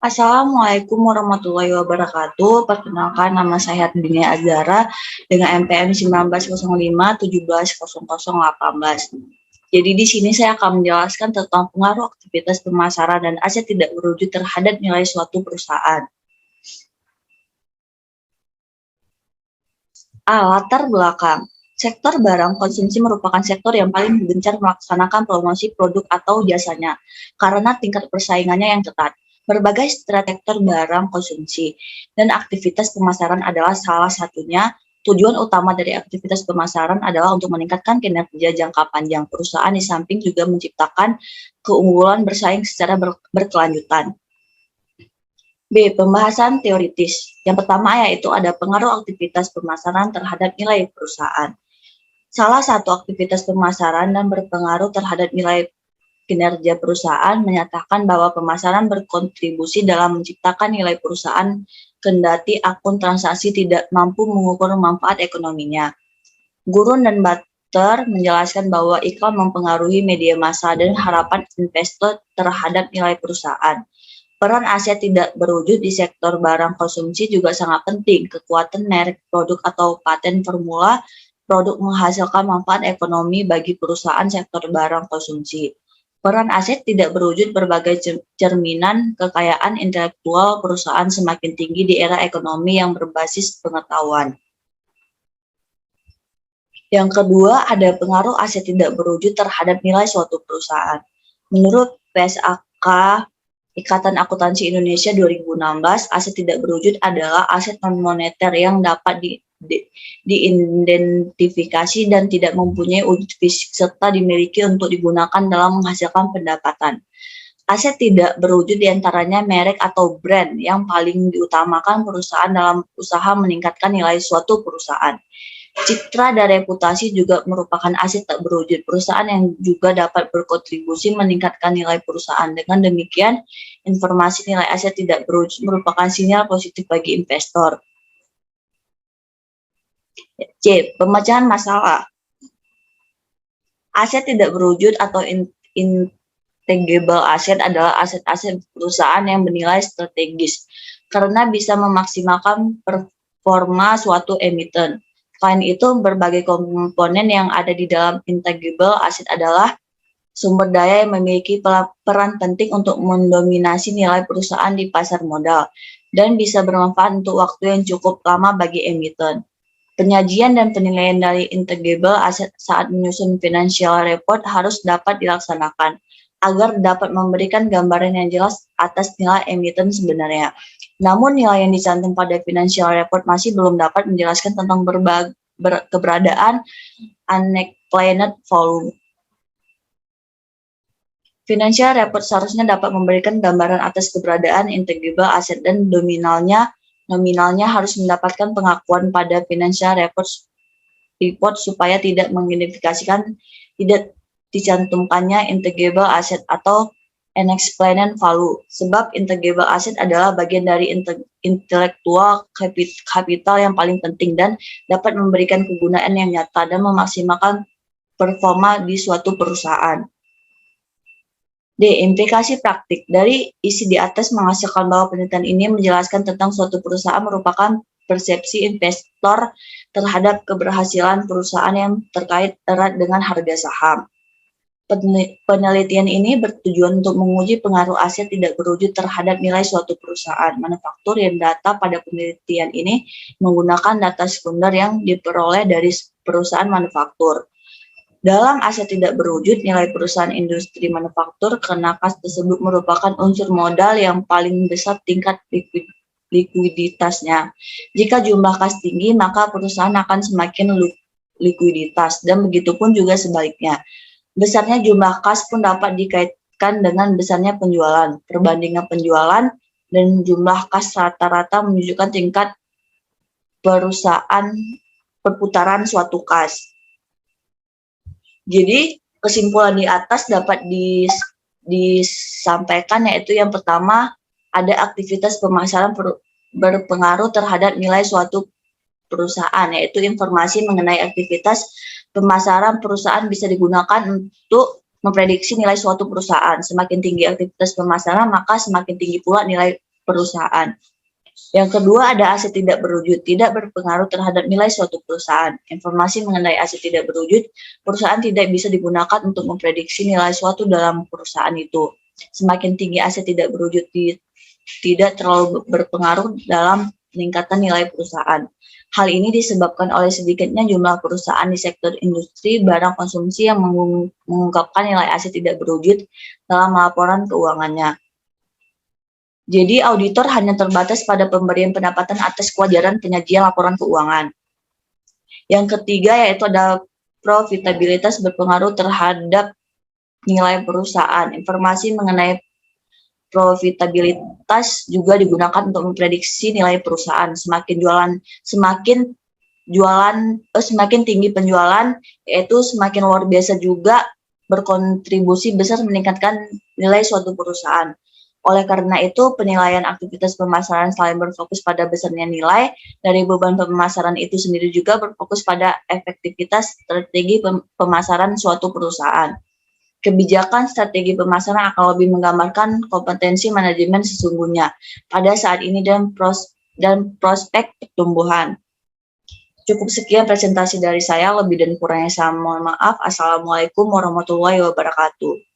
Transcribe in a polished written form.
Assalamualaikum warahmatullahi wabarakatuh. Perkenalkan, nama saya Dinia Azara dengan NPM 1905 170018. Jadi di sini saya akan menjelaskan tentang pengaruh aktivitas pemasaran dan aset tidak berwujud terhadap nilai suatu perusahaan. Latar belakang. Sektor barang konsumsi merupakan sektor yang paling gencar melaksanakan promosi produk atau jasanya karena tingkat persaingannya yang ketat. Berbagai sektor barang konsumsi dan aktivitas pemasaran adalah salah satunya. Tujuan utama dari aktivitas pemasaran adalah untuk meningkatkan kinerja jangka panjang perusahaan di samping juga menciptakan keunggulan bersaing secara berkelanjutan. B. Pembahasan teoritis. Yang pertama yaitu ada pengaruh aktivitas pemasaran terhadap nilai perusahaan. Salah satu aktivitas pemasaran dan berpengaruh terhadap nilai kinerja perusahaan menyatakan bahwa pemasaran berkontribusi dalam menciptakan nilai perusahaan kendati akun transaksi tidak mampu mengukur manfaat ekonominya. Gurun dan Butter menjelaskan bahwa iklan mempengaruhi media massa dan harapan investor terhadap nilai perusahaan. Peran aset tidak berwujud di sektor barang konsumsi juga sangat penting. Kekuatan merek, produk atau paten formula produk menghasilkan manfaat ekonomi bagi perusahaan sektor barang konsumsi. Peran aset tidak berwujud berbagai cerminan kekayaan intelektual perusahaan semakin tinggi di era ekonomi yang berbasis pengetahuan. Yang kedua, ada pengaruh aset tidak berwujud terhadap nilai suatu perusahaan. Menurut PSAK Ikatan Akuntansi Indonesia 2016, aset tidak berwujud adalah aset non-moneter yang dapat diidentifikasi dan tidak mempunyai wujud fisik serta dimiliki untuk digunakan dalam menghasilkan pendapatan. Aset tidak berwujud diantaranya merek atau brand yang paling diutamakan perusahaan dalam usaha meningkatkan nilai suatu perusahaan. Citra dan reputasi juga merupakan aset tak berwujud perusahaan yang juga dapat berkontribusi meningkatkan nilai perusahaan. Dengan demikian, informasi nilai aset tidak berwujud merupakan sinyal positif bagi investor. C. Pemecahan masalah. Aset tidak berwujud atau intangible aset adalah aset-aset perusahaan yang bernilai strategis karena bisa memaksimalkan performa suatu emiten. Selain itu, berbagai komponen yang ada di dalam intangible aset adalah sumber daya yang memiliki peran penting untuk mendominasi nilai perusahaan di pasar modal dan bisa bermanfaat untuk waktu yang cukup lama bagi emiten. Penyajian dan penilaian dari intangible aset saat menyusun financial report harus dapat dilaksanakan agar dapat memberikan gambaran yang jelas atas nilai emiten sebenarnya. Namun nilai yang dicantum pada financial report masih belum dapat menjelaskan tentang keberadaan unexplained volume. Financial report seharusnya dapat memberikan gambaran atas keberadaan intangible aset dan nominalnya harus mendapatkan pengakuan pada financial report supaya tidak mengidentifikasikan tidak dicantumkannya intangible asset atau unexplained value, sebab intangible asset adalah bagian dari intellectual capital yang paling penting dan dapat memberikan kegunaan yang nyata dan memaksimalkan performa di suatu perusahaan. D. Implikasi praktik. Dari isi di atas menghasilkan bahwa penelitian ini menjelaskan tentang suatu perusahaan merupakan persepsi investor terhadap keberhasilan perusahaan yang terkait erat dengan harga saham. Penelitian ini bertujuan untuk menguji pengaruh aset tidak berwujud terhadap nilai suatu perusahaan manufaktur yang data pada penelitian ini menggunakan data sekunder yang diperoleh dari perusahaan manufaktur. Dalam aset tidak berwujud, nilai perusahaan industri manufaktur karena kas tersebut merupakan unsur modal yang paling besar tingkat likuiditasnya. Jika jumlah kas tinggi, maka perusahaan akan semakin likuiditas dan begitupun juga sebaliknya. Besarnya jumlah kas pun dapat dikaitkan dengan besarnya penjualan. Perbandingan penjualan dan jumlah kas rata-rata menunjukkan tingkat perputaran suatu kas. Jadi kesimpulan di atas dapat disampaikan yaitu yang pertama ada aktivitas pemasaran berpengaruh terhadap nilai suatu perusahaan, yaitu informasi mengenai aktivitas pemasaran perusahaan bisa digunakan untuk memprediksi nilai suatu perusahaan. Semakin tinggi aktivitas pemasaran, maka semakin tinggi pula nilai perusahaan. Yang kedua ada aset tidak berwujud, tidak berpengaruh terhadap nilai suatu perusahaan. Informasi mengenai aset tidak berwujud, perusahaan tidak bisa digunakan untuk memprediksi nilai suatu dalam perusahaan itu. Semakin tinggi aset tidak berwujud, tidak terlalu berpengaruh dalam peningkatan nilai perusahaan. Hal ini disebabkan oleh sedikitnya jumlah perusahaan di sektor industri barang konsumsi yang mengungkapkan nilai aset tidak berwujud dalam laporan keuangannya. Jadi auditor hanya terbatas pada pemberian pendapatan atas kewajaran penyajian laporan keuangan. Yang ketiga yaitu ada profitabilitas berpengaruh terhadap nilai perusahaan. Informasi mengenai profitabilitas juga digunakan untuk memprediksi nilai perusahaan. Semakin tinggi penjualan, yaitu semakin luar biasa juga berkontribusi besar meningkatkan nilai suatu perusahaan. Oleh karena itu, penilaian aktivitas pemasaran selain berfokus pada besarnya nilai dari beban pemasaran itu sendiri juga berfokus pada efektivitas strategi pemasaran suatu perusahaan. Kebijakan strategi pemasaran akan lebih menggambarkan kompetensi manajemen sesungguhnya pada saat ini dan prospek pertumbuhan. Cukup sekian presentasi dari saya, lebih dan kurangnya saya mohon maaf. Assalamualaikum warahmatullahi wabarakatuh.